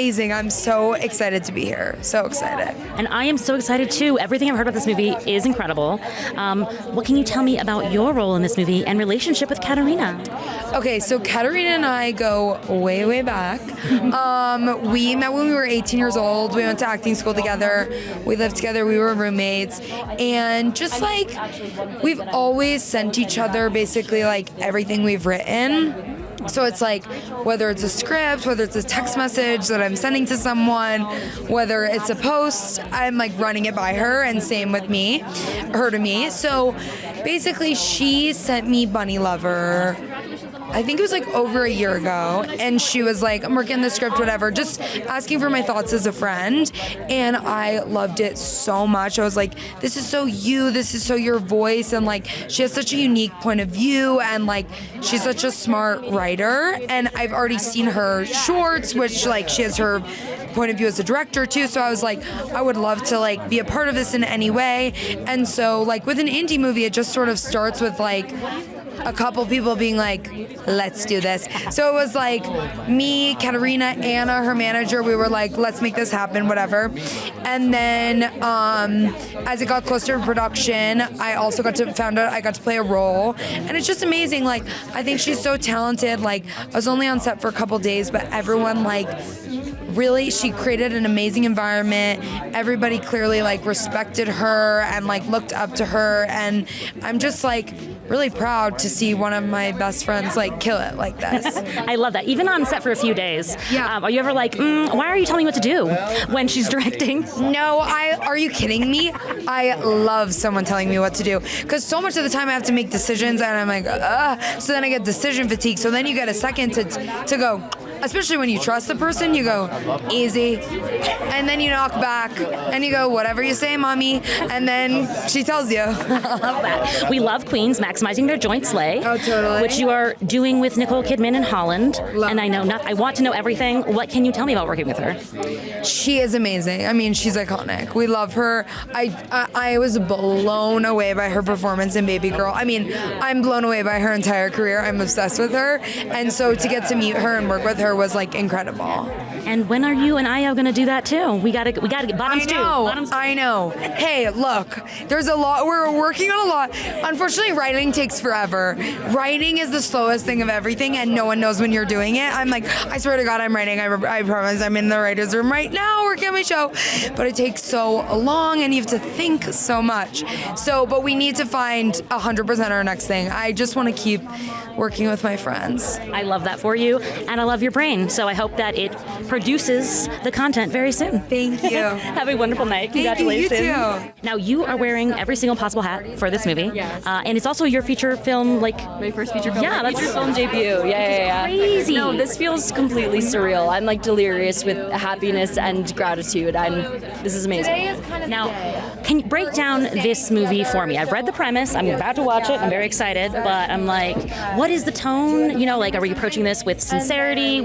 amazing. I'm so excited to be here. So excited. And I am so excited too. Everything I've heard about this movie is incredible. What can you tell me about your role in this movie and relationship with Katarina? Okay, so Katarina and I go way, way back. We met when we were 18 years old. We went to acting school together. We lived together. We were roommates. And just like, we've always sent each other basically like everything we've written. So it's like, whether it's a script, whether it's a text message that I'm sending to someone, whether it's a post, I'm like running it by her, and same with her to me. So basically she sent me Bunnylovr, I think it was like over a year ago, and she was like, I'm working on the script, whatever, just asking for my thoughts as a friend, and I loved it so much. I was like, this is so you, this is so your voice, and like, she has such a unique point of view, and like, she's such a smart writer, and I've already seen her shorts, which like, she has her point of view as a director too, so I was like, I would love to like be a part of this in any way. And so like with an indie movie, it just sort of starts with like a couple people being like, let's do this. So it was like me, Katarina, Anna, her manager, we were like, let's make this happen, whatever. And then as it got closer to production, I also found out I got to play a role. And it's just amazing. Like, I think she's so talented. Like, I was only on set for a couple days, but everyone like, really, she created an amazing environment. Everybody clearly like respected her and like looked up to her, and I'm just like really proud to see one of my best friends like kill it like this. I love that. Even on set for a few days. Yeah. Are you ever like, why are you telling me what to do when she's directing? No, are you kidding me? I love someone telling me what to do, because so much of the time I have to make decisions and I'm like, so then I get decision fatigue. So then you get a second to go, especially when you trust the person, you go, easy. And then you knock back and you go, whatever you say, mommy. And then she tells you. I love that. We love queens maximizing their joint slay. Oh, totally. Which you are doing with Nicole Kidman in Holland. Love and I know I want to know everything. What can you tell me about working with her? She is amazing. I mean, she's iconic. We love her. I was blown away by her performance in Baby Girl. I mean, I'm blown away by her entire career. I'm obsessed with her. And so to get to meet her and work with her was like incredible. And when are you and Io gonna do that too? We gotta get bottoms too. I know. Hey, look, there's a lot. We're working on a lot. Unfortunately, writing takes forever. Writing is the slowest thing of everything, and no one knows when you're doing it. I'm like, I swear to God, I'm writing. I promise. I'm in the writer's room right now working on my show. But it takes so long, and you have to think so much. But we need to find 100% our next thing. I just want to keep working with my friends. I love that for you, and I love your brain. So I hope that it produces the content very soon. Thank you. Have a wonderful night. Congratulations. Thank you, you too. Now, you are wearing every single possible hat for this movie. Yes. And it's also your feature film, like... My first feature film. Yeah, that's feature film debut. Yeah. Crazy. No, this feels completely surreal. I'm like delirious with happiness and gratitude. This is amazing. Now, can you break down this movie for me? I've read the premise. I'm about to watch it. I'm very excited. But I'm like, what is the tone? You know, like, are we approaching this with sincerity?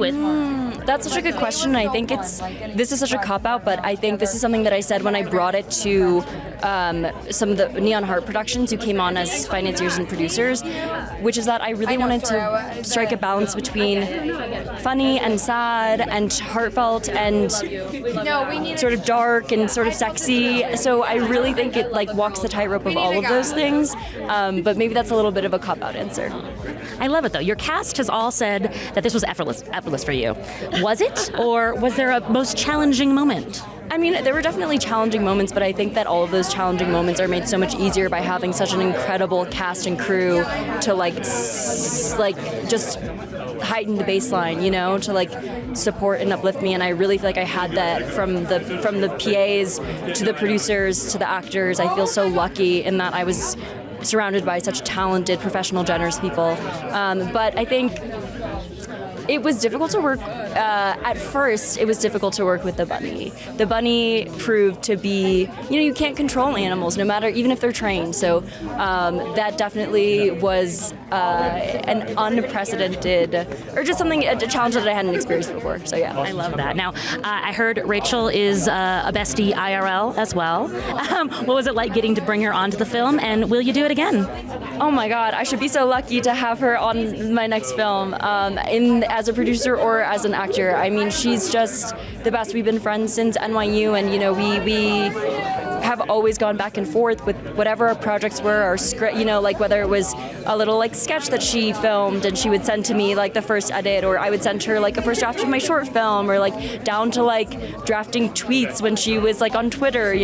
That's such a good question. I think this is such a cop-out, but I think this is something that I said when I brought it to some of the Neon Heart productions who came on as financiers and producers, which is that I really wanted to strike a balance between funny and sad and heartfelt and sort of dark and sort of sexy. So I really think it like walks the tightrope of all of those things, but maybe that's a little bit of a cop-out answer. I love it, though. Your cast has all said that this was effortless for you. Was it, or was there a most challenging moment? I mean, there were definitely challenging moments, but I think that all of those challenging moments are made so much easier by having such an incredible cast and crew to like just heighten the baseline, you know, to like support and uplift me. And I really feel like I had that from the PAs to the producers to the actors. I feel so lucky in that I was surrounded by such talented, professional, generous people. But I think it was difficult to work. At first, it was difficult to work with the bunny. The bunny proved to be, you can't control animals, no matter, even if they're trained. So that definitely was an unprecedented, or just something, a challenge that I hadn't experienced before. So yeah. I love that. Now, I heard Rachel is a bestie IRL as well. What was it like getting to bring her onto the film, and will you do it again? Oh my God, I should be so lucky to have her on my next film, as a producer or as an actor. I mean, she's just the best. We've been friends since NYU, and we have always gone back and forth with whatever our projects were, or script, like whether it was a little like sketch that she filmed and she would send to me like the first edit, or I would send her like a first draft of my short film, or like down to like drafting tweets when she was like on Twitter,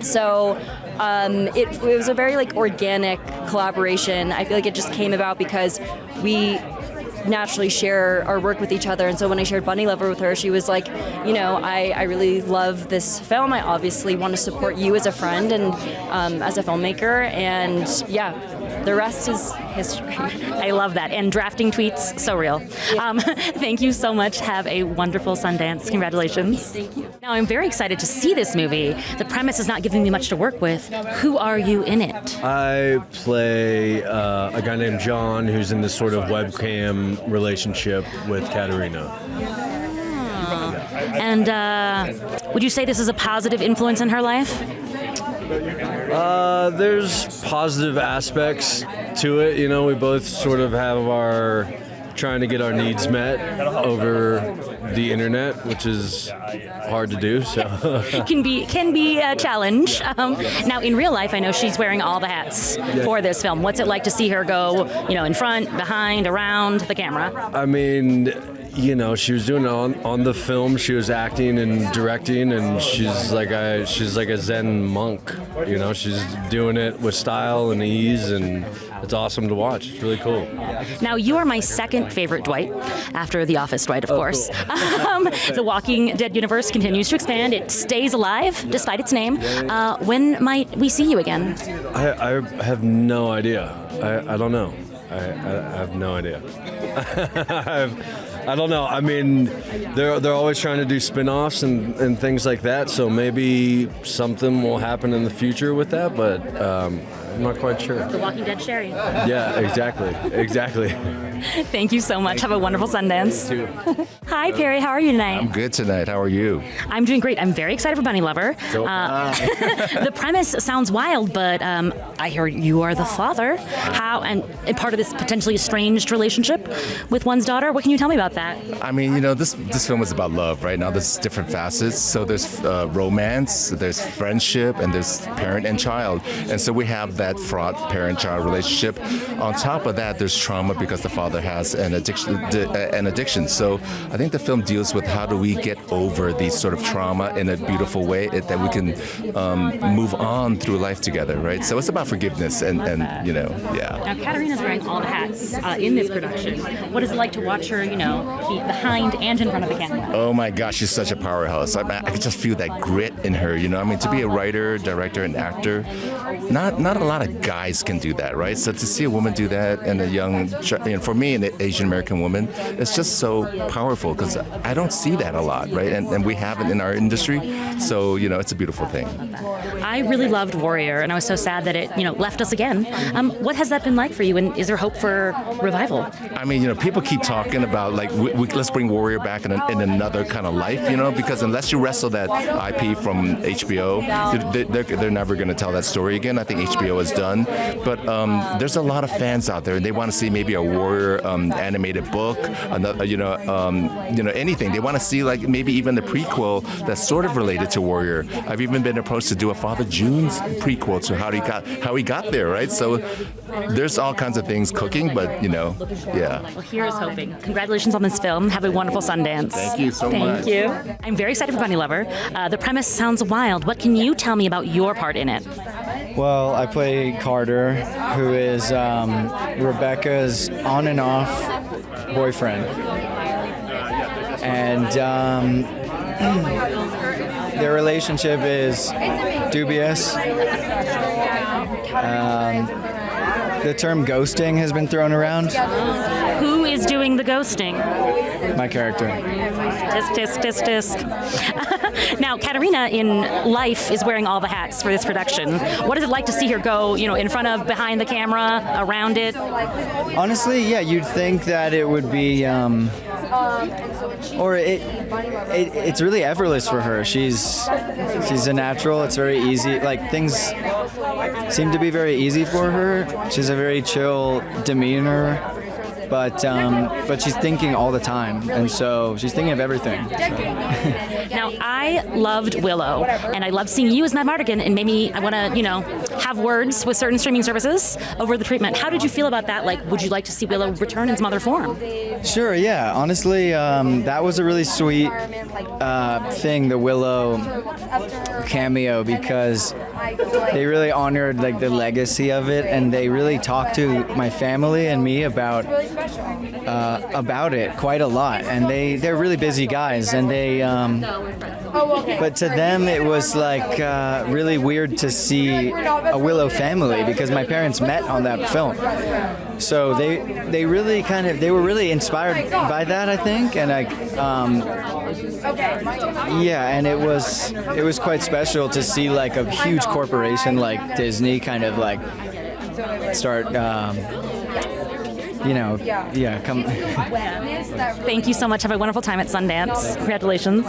So it was a very like organic collaboration. I feel like it just came about because we naturally share our work with each other, and so when I shared Bunnylovr with her, she was like, I really love this film. I obviously want to support you as a friend and as a filmmaker, and yeah, the rest is history. I love that. And drafting tweets, so real. Thank you so much. Have a wonderful Sundance. Congratulations. Thank you. Now, I'm very excited to see this movie. The premise is not giving me much to work with. Who are you in it? I play a guy named John who's in this sort of webcam relationship with Katarina. And would you say this is a positive influence in her life? There's positive aspects to it. We both sort of have our trying to get our needs met over the internet, which is hard to do. So can be a challenge. Now, in real life, I know she's wearing all the hats for this film. What's it like to see her go, in front, behind, around the camera? I mean, she was doing it on the film. She was acting and directing, and she's like a Zen monk. She's doing it with style and ease, and it's awesome to watch. It's really cool. Now, you are my second favorite Dwight, after The Office Dwight, of course. The Walking Dead universe continues to expand. It stays alive, despite its name. When might we see you again? I have no idea. I don't know. I have no idea. I don't know. I mean, they're always trying to do spin-offs and things like that, so maybe something will happen in the future with that, but I'm not quite sure. The Walking Dead Sherry. Yeah, exactly. Thank you so much. Have a wonderful Sundance. You too. Hi, Perry. How are you tonight? I'm good tonight. How are you? I'm doing great. I'm very excited for Bunnylovr. The premise sounds wild, but I hear you are the father. How and part of this potentially estranged relationship with one's daughter. What can you tell me about that? I mean, this film is about love, right? Now there's different facets. So there's romance, there's friendship, and there's parent and child. And so we have that fraught parent-child relationship. On top of that, there's trauma because the father has an addiction. So I think the film deals with how do we get over these sort of trauma in a beautiful way that we can move on through life together, right? So it's about forgiveness and yeah. Now, Katarina's wearing all the hats in this production. What is it like to watch her, be behind and in front of the camera? Oh my gosh, she's such a powerhouse. I can just feel that grit in her, to be a writer, director, and actor, not a lot of guys can do that, right? So to see a woman do that and a young, for me, an Asian American woman, it's just so powerful because I don't see that a lot, right? And we have it in our industry, so it's a beautiful thing. I really loved Warrior, and I was so sad that it left us again. What has that been like for you, and is there hope for revival? I mean, people keep talking about let's bring Warrior back in another kind of life, because unless you wrestle that IP from HBO, they're never going to tell that story again. I think HBO is done, but there's a lot of fans out there, and they want to see maybe a Warrior animated book, another, anything. They want to see maybe even the prequel that's sort of related to Warrior. I've even been approached to do a Father June's prequel to how he got there, right? So there's all kinds of things cooking, but yeah. Well, here's hoping. Congratulations on this film. Have a wonderful Sundance. Thank you so much. Thank you. I'm very excited for Bunnylovr. The premise sounds wild. What can you tell me about your part in it? Well, I play Carter, who is Rebecca's on and off boyfriend. And their relationship is dubious. The term ghosting has been thrown around. Who is doing the ghosting? My character. Tisk, tisk, tisk, tisk. Now, Katarina in life is wearing all the hats for this production. What is it like to see her go, in front of, behind the camera, around it? Honestly, yeah, you'd think that it would be, it's really effortless for her. She's a natural. It's very easy. Like, things seem to be very easy for her. She has a very chill demeanor, but she's thinking all the time, and so she's thinking of everything. So. Now, I loved Willow, and I loved seeing you as Matt Mardigan, and made me, I want to, have words with certain streaming services over the treatment. How did you feel about that? Like, would you like to see Willow return in some other form? Sure, yeah. Honestly, that was a really sweet thing, the Willow cameo, because they really honored like the legacy of it, and they really talked to my family and me about it quite a lot. And they're really busy guys, and they but to them it was like really weird to see a Willow family, because my parents met on that film. So they really they were really inspired by that, I think, and and it was quite special to see like a huge corporation like Disney kind of like start come. Thank you so much. Have a wonderful time at Sundance. Congratulations.